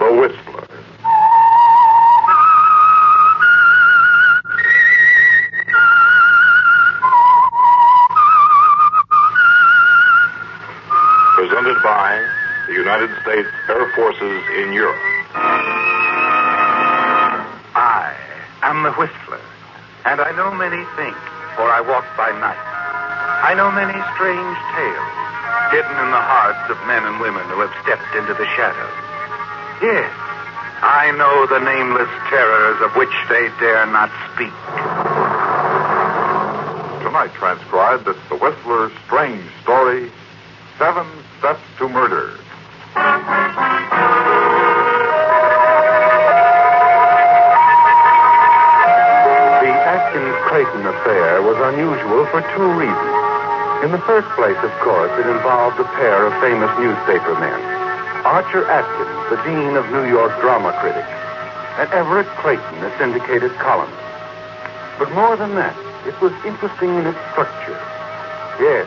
The Whistler. Presented by the United States Air Forces in Europe. I am the Whistler, and I know many things, for I walk by night. I know many strange tales, hidden in the hearts of men and women who have stepped into the shadows. Yes, I know the nameless terrors of which they dare not speak. Tonight transcribed, it's The Whistler's strange story, 7 Steps to Murder. The Atkins-Clayton affair was unusual for 2 reasons. In the first place, of course, it involved a pair of famous newspaper men. Archer Atkins, the dean of New York drama critics, and Everett Clayton, a syndicated columnist. But more than that, it was interesting in its structure. Yes,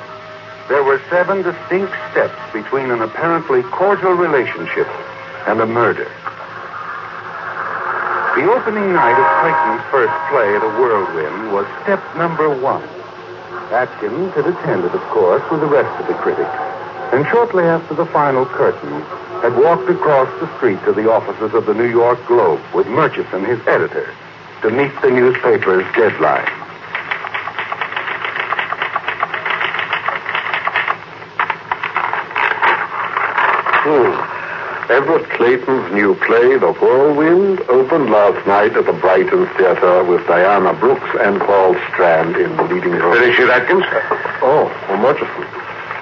there were 7 distinct steps between an apparently cordial relationship and a murder. The opening night of Clayton's first play at a Whirlwind was step number 1. Atkins had attended, of course, with the rest of the critics, and shortly after the final curtain, had walked across the street to the offices of the New York Globe with Murchison, his editor, to meet the newspaper's deadline. Everett Clayton's new play, The Whirlwind, opened last night at the Brighton Theatre with Diana Brooks and Paul Strand in the leading role. Finished it, Atkins? Murchison.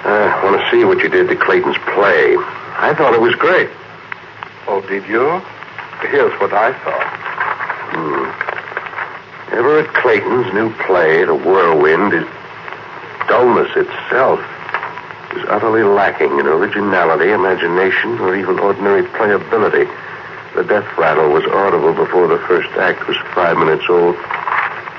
I want to see what you did to Clayton's play. I thought it was great. Oh, did you? Here's what I thought. Everett Clayton's new play, The Whirlwind, is dullness itself. Is utterly lacking in originality, imagination, or even ordinary playability. The death rattle was audible before the first act was 5 minutes old.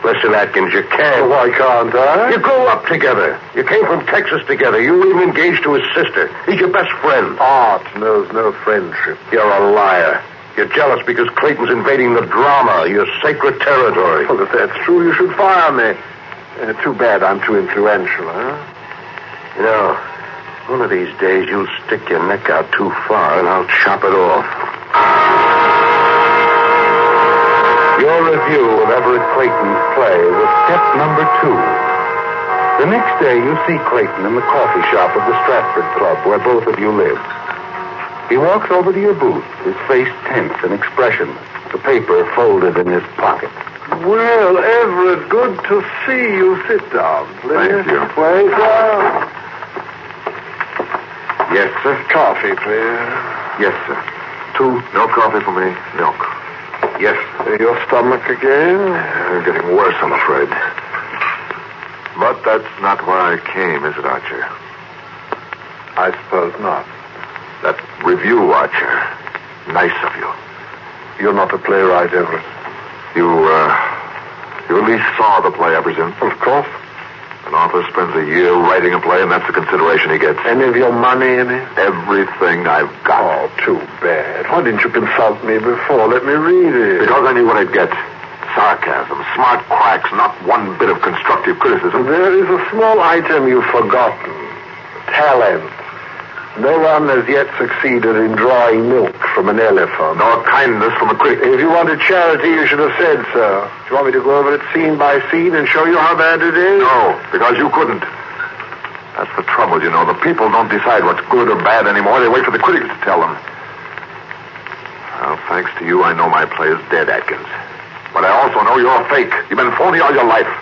Listen, Atkins, you can't. Why can't I? You grew up together. You came from Texas together. You were even engaged to his sister. He's your best friend. Art knows no friendship. You're a liar. You're jealous because Clayton's invading the drama, your sacred territory. Well, if that's true, you should fire me. Too bad I'm too influential, huh? You know, one of these days you'll stick your neck out too far and I'll chop it off. Your review of Everett Clayton's play was step number 2. The next day, you see Clayton in the coffee shop of the Stratford Club, where both of you live. He walks over to your booth, his face tense and expressionless, the paper folded in his pocket. Well, Everett, good to see you. Sit down, please. Thank you. Wait down. Yes, sir. Coffee, please. Yes, sir. 2. No coffee for me. Milk. Yes. Your stomach again? Getting worse, I'm afraid. But that's not why I came, is it, Archer? I suppose not. That review, Archer. Nice of you. You're not a playwright, Everett. You at least saw the play, I presume? Of course. An author spends a year writing a play, and that's the consideration he gets. Any of your money in it? Everything I've got. Oh, too bad. Why didn't you consult me before? Let me read it. Because I knew what I'd get. Sarcasm, smart cracks, not one bit of constructive criticism. There is a small item you've forgotten. Talent. No one has yet succeeded in drawing milk from an elephant. Nor kindness from a critic. If you wanted charity, you should have said so. Do you want me to go over it scene by scene and show you how bad it is? No, because you couldn't. That's the trouble, you know. The people don't decide what's good or bad anymore. They wait for the critics to tell them. Well, thanks to you, I know my play is dead, Atkins. But I also know you're a fake. You've been phony all your life.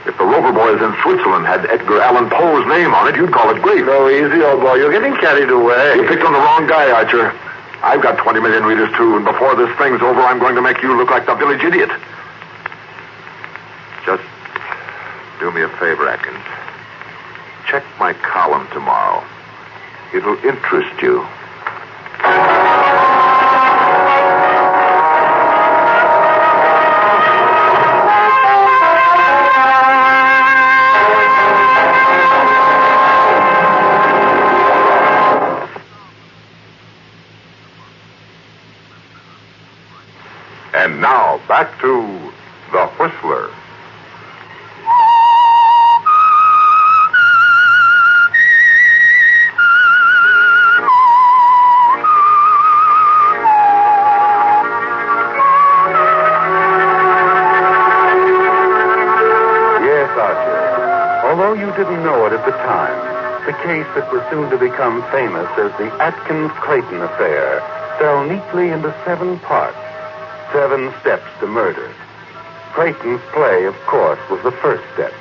If the Rover Boys in Switzerland had Edgar Allan Poe's name on it, you'd call it great. Go easy, old boy. You're getting carried away. You picked on the wrong guy, Archer. I've got 20 million readers, too, and before this thing's over, I'm going to make you look like the village idiot. Just do me a favor, Atkins. Check my column tomorrow. It'll interest you. And now, back to The Whistler. Yes, Archer. Although you didn't know it at the time, the case that was soon to become famous as the Atkins-Clayton affair fell neatly into 7 parts. 7 steps to murder. Clayton's play, of course, was the first step,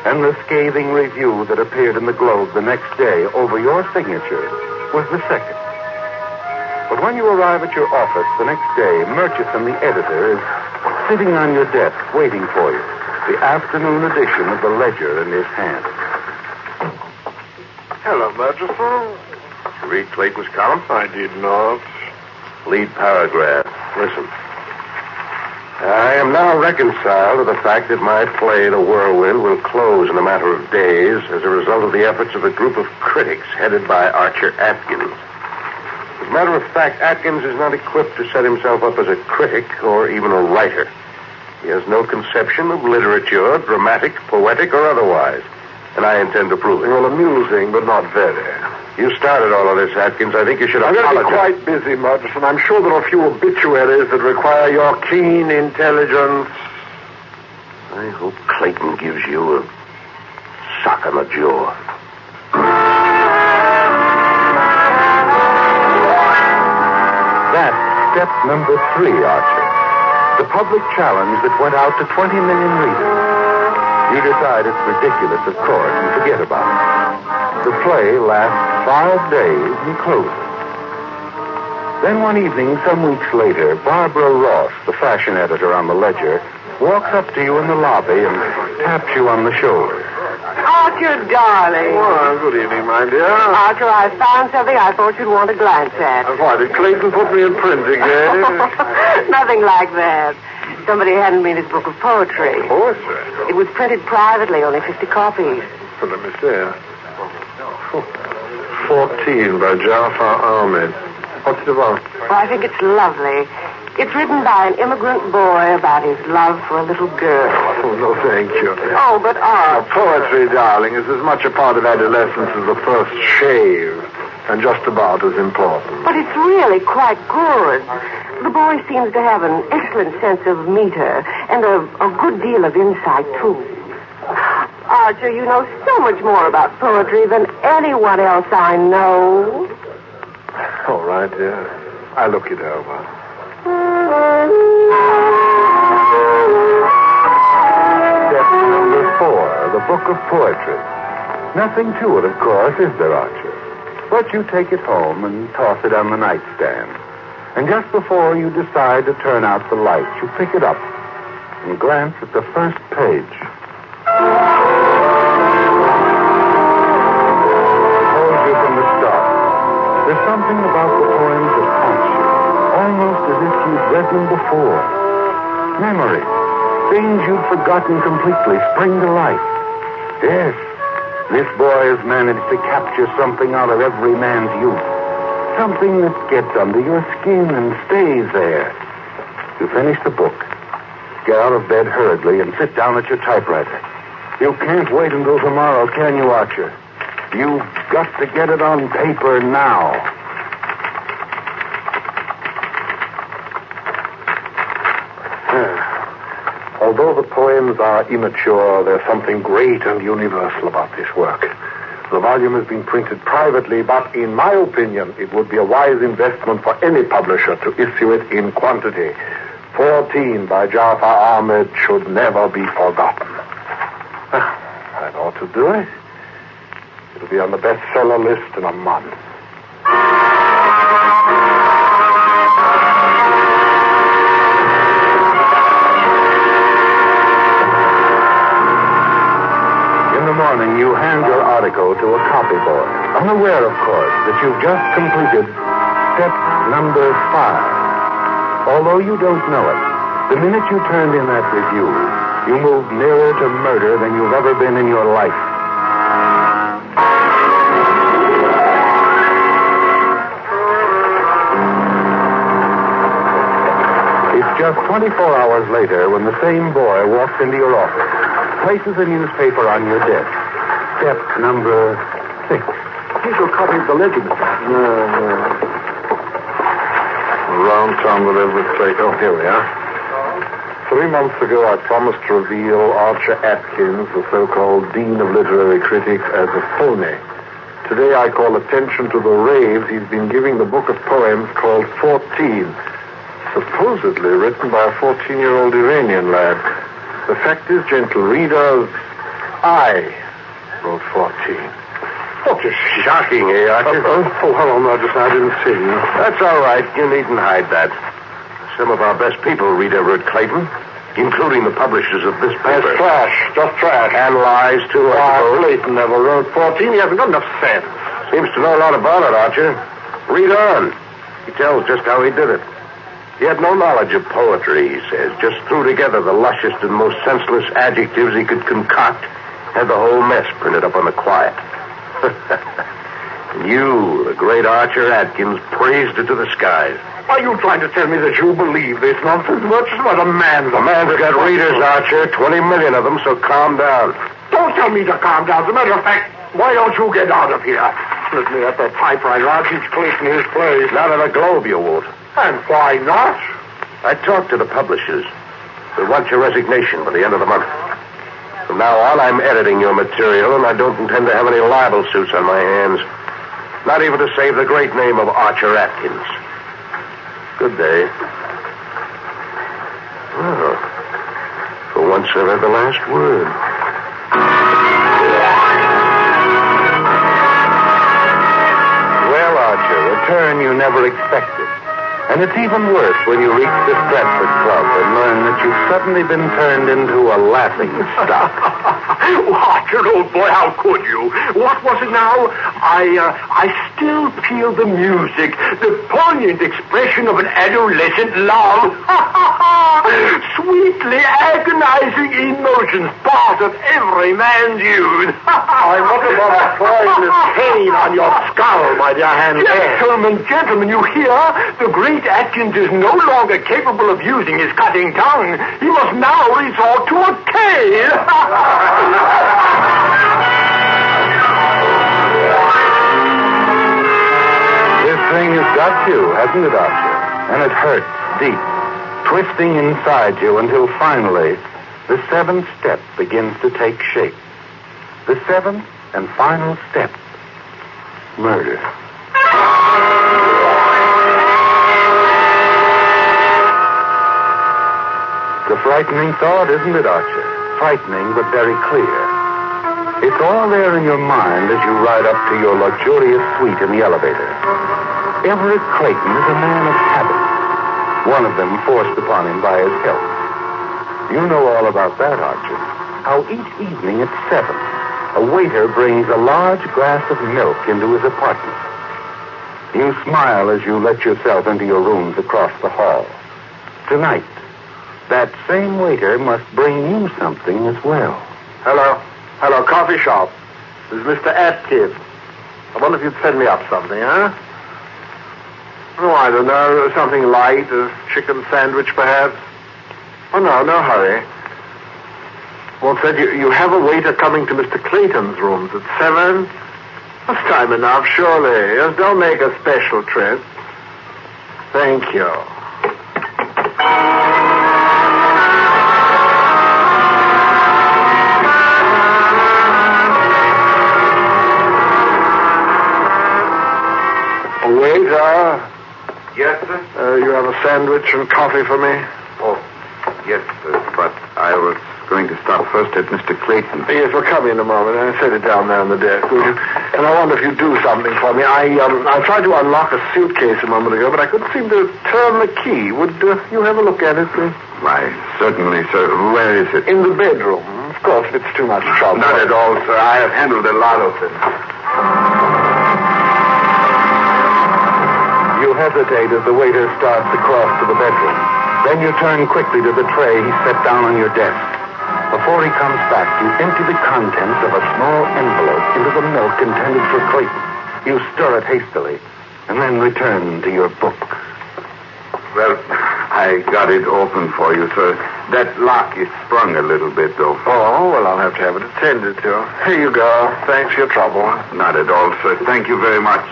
and the scathing review that appeared in the Globe the next day over your signature was the second. But when you arrive at your office the next day, Murchison, the editor, is sitting on your desk waiting for you, the afternoon edition of the Ledger in his hand. Hello, Murchison. Did you read Clayton's column? I did not. Lead paragraph. Listen. I am now reconciled to the fact that my play, The Whirlwind, will close in a matter of days as a result of the efforts of a group of critics headed by Archer Atkins. As a matter of fact, Atkins is not equipped to set himself up as a critic or even a writer. He has no conception of literature, dramatic, poetic, or otherwise. And I intend to prove it. Well, amusing, but not very. You started all of this, Atkins. I think you should I'm going to be apologize. quite busy, Murchison. I'm sure there are a few obituaries that require your keen intelligence. I hope Clayton gives you a sock on the jaw. That's step number 3, Archer. The public challenge that went out to 20 million readers. You decide it's ridiculous, of course, and forget about it. The play lasts 5 days and closes. Then one evening, some weeks later, Barbara Ross, the fashion editor on the Ledger, walks up to you in the lobby and taps you on the shoulder. Archer, darling. Well, good evening, my dear. Archer, I found something I thought you'd want to glance at. Why, did Clayton put me in print again? Nothing like that. Somebody handed me this book of poetry. Poetry? It was printed privately, only 50 copies. Well, let me see. 14 by Jafar Ahmed. What's it about? Well, I think it's lovely. It's written by an immigrant boy about his love for a little girl. Oh, no, thank you. Oh, but Now, poetry, darling, is as much a part of adolescence as the first shave, and just about as important. But it's really quite good. The boy seems to have an excellent sense of meter and a good deal of insight, too. Archer, you know so much more about poetry than anyone else I know. All right, dear. I'll look it over. Step number 4, the book of poetry. Nothing to it, of course, is there, Archer? But you take it home and toss it on the nightstand. And just before you decide to turn out the lights, you pick it up and glance at the first page. Holds you from the start. There's something about the poems that haunts you, almost as if you'd read them before. Memories, things you'd forgotten completely, spring to life. Yes, this boy has managed to capture something out of every man's youth. Something that gets under your skin and stays there. You finish the book, get out of bed hurriedly, and sit down at your typewriter. You can't wait until tomorrow, can you, Archer? You've got to get it on paper now. Although the poems are immature, there's something great and universal about this work. The volume has been printed privately, but in my opinion, it would be a wise investment for any publisher to issue it in quantity. 14 by Jafar Ahmed should never be forgotten. That ought to do it. It'll be on the bestseller list in a month. In the morning, you hand your article to a copy boy, unaware, of course, that you've just completed step number 5. Although you don't know it, the minute you turned in that review, you moved nearer to murder than you've ever been in your life. It just 24 hours later when the same boy walks into your office, places a newspaper on your desk. Step number 6. Here's your copy of the ledger, Mr. Atkins. Around town with every plate. Oh, here we are. 3 months ago, I promised to reveal Archer Atkins, the so-called Dean of Literary Critics, as a phony. Today, I call attention to the raves he's been giving the book of poems called 14, supposedly written by a 14-year-old Iranian lad. The fact is, gentle readers, I wrote 14. What is shocking, eh, Archer? Hello, Majesty. I didn't see you. That's all right. You needn't hide that. Some of our best people read Everett Clayton, including the publishers of this paper. It's trash. Just trash. And lies, too, I suppose. Clayton never wrote 14. He hasn't got enough sense. Seems to know a lot about it, Archer. Read on. He tells just how he did it. He had no knowledge of poetry, he says. Just threw together the lushest and most senseless adjectives he could concoct. Had the whole mess printed up on the quiet. And you, the great Archer Atkins, praised it to the skies. Are you trying to tell me that you believe this nonsense? Well, just about a man's... The man's got readers, Archer. 20 million of them, so calm down. Don't tell me to calm down. As a matter of fact, why don't you get out of here? Let me at that typewriter. I'll teach Clayton his place. Not in a Globe, you won't. And why not? I talked to the publishers. They want your resignation by the end of the month. From now on, I'm editing your material, and I don't intend to have any libel suits on my hands. Not even to save the great name of Archer Atkins. Good day. Well, for once I've had the last word. Well, Archer, a turn you never expected. And it's even worse when you reach the Stratford Club and learn that you've suddenly been turned into a laughing stock. Archer, old boy, how could you? What was it now? I still feel the music, the poignant expression of an adolescent love. Sweetly agonizing emotions, part of every man's youth. I wonder what a poisonous pain on your skull, my dear hand. Gentlemen, you hear? The great Atkins is no longer capable of using his cutting tongue. He must now resort to a cane. This thing has got you, hasn't it, Archer? And it hurts deep, twisting inside you until finally the 7th step begins to take shape. The 7th and final step, murder. It's a frightening thought, isn't it, Archer? Frightening, but very clear. It's all there in your mind as you ride up to your luxurious suite in the elevator. Everett Clayton is a man of habit. One of them forced upon him by his health. You know all about that, Archer. How each evening at 7, a waiter brings a large glass of milk into his apartment. You smile as you let yourself into your rooms across the hall. Tonight, that same waiter must bring you something as well. Hello, coffee shop. This is Mr. Atkins. I wonder if you'd send me up something, huh? Oh, I don't know. Something light, a chicken sandwich, perhaps. Oh, no hurry. Well, said you have a waiter coming to Mr. Clayton's rooms at 7? That's time enough, surely. Just don't make a special trip. Thank you. Waiter. Yes, sir? You have a sandwich and coffee for me? Oh, yes, sir. But I was going to stop first at Mr. Clayton. Yes, we'll come in a moment. I'll set it down there on the desk, will you? And I wonder if you'd do something for me. I tried to unlock a suitcase a moment ago, but I couldn't seem to turn the key. Would you have a look at it, please? Why, certainly, sir. Where is it? In the bedroom. Of course, if it's too much trouble. Not at all, sir. I have handled a lot of them. You hesitate as the waiter starts to cross to the bedroom. Then you turn quickly to the tray he set down on your desk. Before he comes back, you empty the contents of a small envelope into the milk intended for Clayton. You stir it hastily, and then return to your book. Well, I got it open for you, sir. That lock is sprung a little bit, though. Oh, well, I'll have to have it attended to. Here you go. Thanks for your trouble. Not at all, sir. Thank you very much.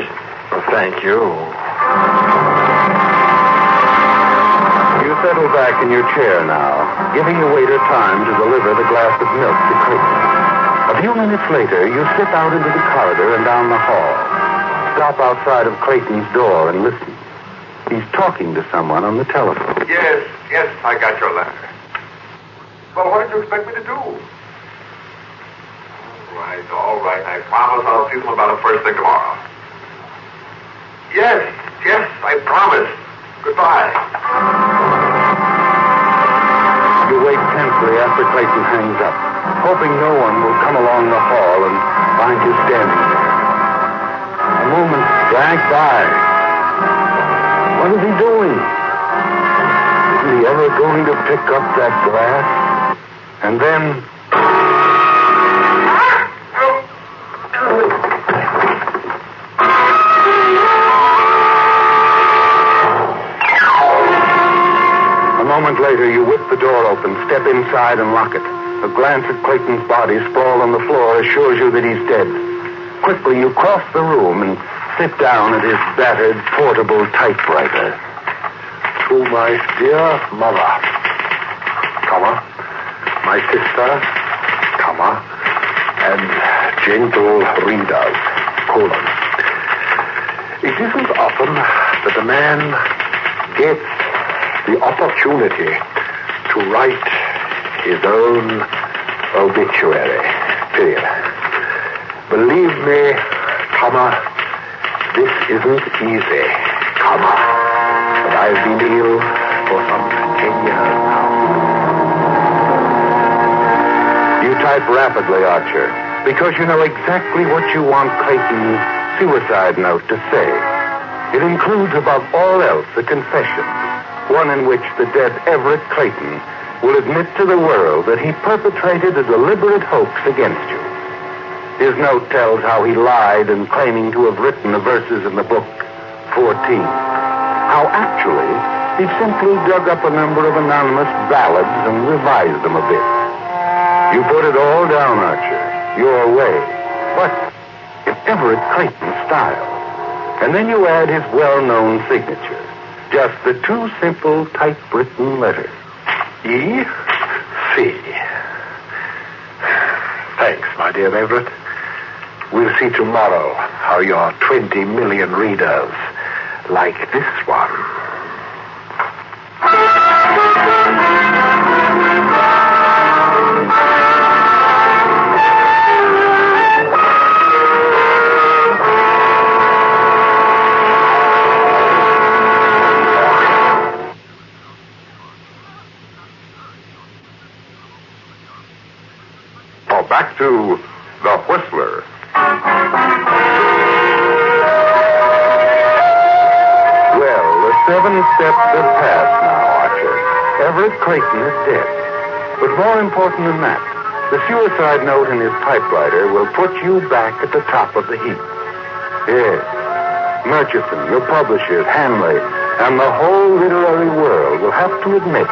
Well, thank you. You settle back in your chair now, giving the waiter time to deliver the glass of milk to Clayton. A few minutes later, you slip out into the corridor and down the hall. Stop outside of Clayton's door and listen. He's talking to someone on the telephone. Yes, I got your letter. Well, what did you expect me to do? All right. I promise I'll see them about it first thing tomorrow. Yes, I promise. Goodbye. You wait tensely after Clayton hangs up, hoping no one will come along the hall and find you standing there. A moment drag by. What is he doing? Isn't he ever going to pick up that glass? And then... A moment later, you whip the door open, step inside, and lock it. A glance at Clayton's body sprawled on the floor assures you that he's dead. Quickly, you cross the room and sit down at his battered portable typewriter. To my dear mother, comma, my sister, comma, and gentle readers, colon. It isn't often that a man gets the opportunity to write his own obituary, period. Believe me, comma, this isn't easy, comma, but I've been ill for some 10 years now. You type rapidly, Archer, because you know exactly what you want Clayton's suicide note to say. It includes, above all else, a confession, one in which the dead Everett Clayton will admit to the world that he perpetrated a deliberate hoax against you. His note tells how he lied in claiming to have written the verses in the book 14. How actually he simply dug up a number of anonymous ballads and revised them a bit. You put it all down, Archer, your way, but in Everett Clayton's style. And then you add his well-known signature. Just the two simple typewritten letters. E.C. Thanks, my dear Everett. We'll see tomorrow how your 20 million readers like this one. Back to The Whistler. Well, the 7 steps have passed now, Archer. Everett Clayton is dead. But more important than that, the suicide note in his typewriter will put you back at the top of the heap. Yes. Murchison, your publishers, Hanley, and the whole literary world will have to admit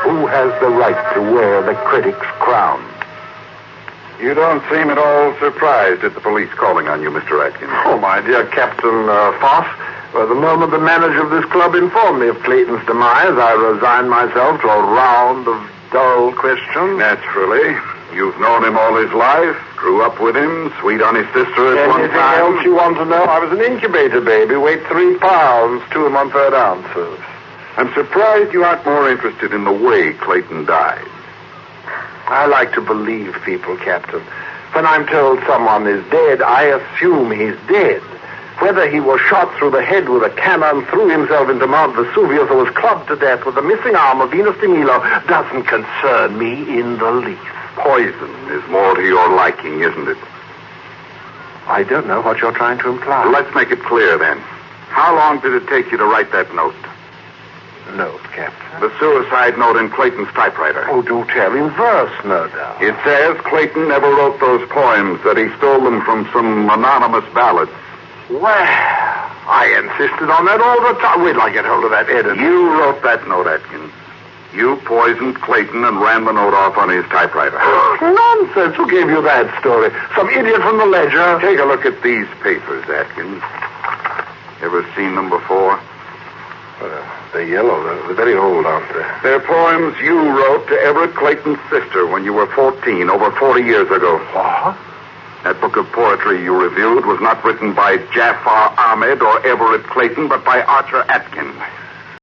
who has the right to wear the critic's crown. You don't seem at all surprised at the police calling on you, Mr. Atkins. Oh, my dear Captain Foss, well, the moment the manager of this club informed me of Clayton's demise, I resigned myself to a round of dull questions. Naturally. You've known him all his life, grew up with him, sweet on his sister at one Anything time. else you want to know? I was an incubator baby, weighed 3 pounds, 2 1/3 ounces. I'm surprised you aren't more interested in the way Clayton died. I like to believe people, Captain. When I'm told someone is dead, I assume he's dead. Whether he was shot through the head with a cannon, threw himself into Mount Vesuvius, or was clubbed to death with the missing arm of Venus de Milo doesn't concern me in the least. Poison is more to your liking, isn't it? I don't know what you're trying to imply. Well, let's make it clear, then. How long did it take you to write that note? Note, Captain? The suicide note in Clayton's typewriter. Oh, do tell. In verse, no doubt. It says Clayton never wrote those poems, that he stole them from some anonymous ballads. Well, I insisted on that all the time. Wait till I get hold of that editor. You wrote that note, Atkins. You poisoned Clayton and ran the note off on his typewriter. Nonsense. Who gave you that story? Some idiot from the Ledger? Take a look at these papers, Atkins. Ever seen them before? They're yellow. They're very old, aren't they? They're poems you wrote to Everett Clayton's sister when you were 14, over 40 years ago. What? That book of poetry you reviewed was not written by Jafar Ahmed or Everett Clayton, but by Archer Atkins.